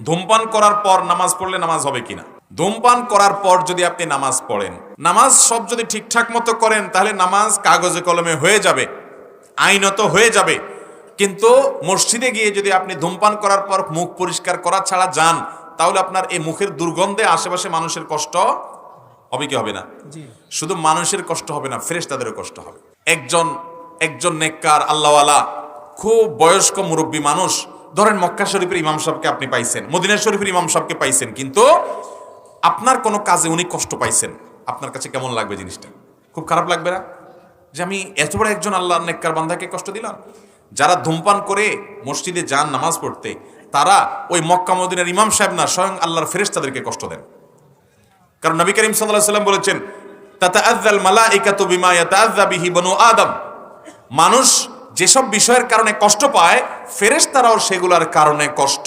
ধূমপান করার পর নামাজ পড়লে নামাজ হবে কিনা? ধূমপান করার পর যদি আপনি নামাজ পড়েন, নামাজ সব যদি ঠিকঠাক মতো করেন, তাহলে নামাজ কাগজে কলমে হয়ে যাবে, আইনত হয়ে যাবে। কিন্তু মসজিদে গিয়ে যদি আপনি ধূমপান করার পর মুখ পরিষ্কার করা ছাড়া যান, তাহলে আপনার এই মুখের দুর্গন্ধে আশেপাশে মানুষের কষ্ট হবে কি হবে না? শুধু মানুষের কষ্ট হবে না, ফেরেশতাদেরও কষ্ট হবে। একজন নেককার আল্লাহওয়ালা খুব বয়স্ক মুরব্বী মানুষ, ধরেন মক্কা শরীফের ইমাম সাহেবকে আপনি পাইছেন, মদিনা শরীফের ইমাম সাহেবকে পাইছেন, কিন্তু আপনার কোনো কাজে উনি কষ্ট পাইছেন, আপনার কাছে কেমন লাগবে জিনিসটা? খুব খারাপ লাগবে না যে আমি এত বড় একজন আল্লাহর নেককার বান্দাকে কষ্ট দিলাম? যারা ধূমপান করে মসজিদে যান নামাজ পড়তে, তারা ওই মক্কা মদিনার ইমাম সাহেব না, স্বয়ং আল্লাহর ফেরেশতাদেরকে কষ্ট দেন। কারণ নবী করিম সাল্লাল্লাহু আলাইহি ওয়াসাল্লাম বলেছেন, তাতাআযাল মালাইকাতু বিমা ইয়াতাআযযা বিহি বনু আদম। মানুষ যেসব বিষয়ের কারণে কষ্ট পায়, ফেরেশতারাও সেগুলোর কারণে কষ্ট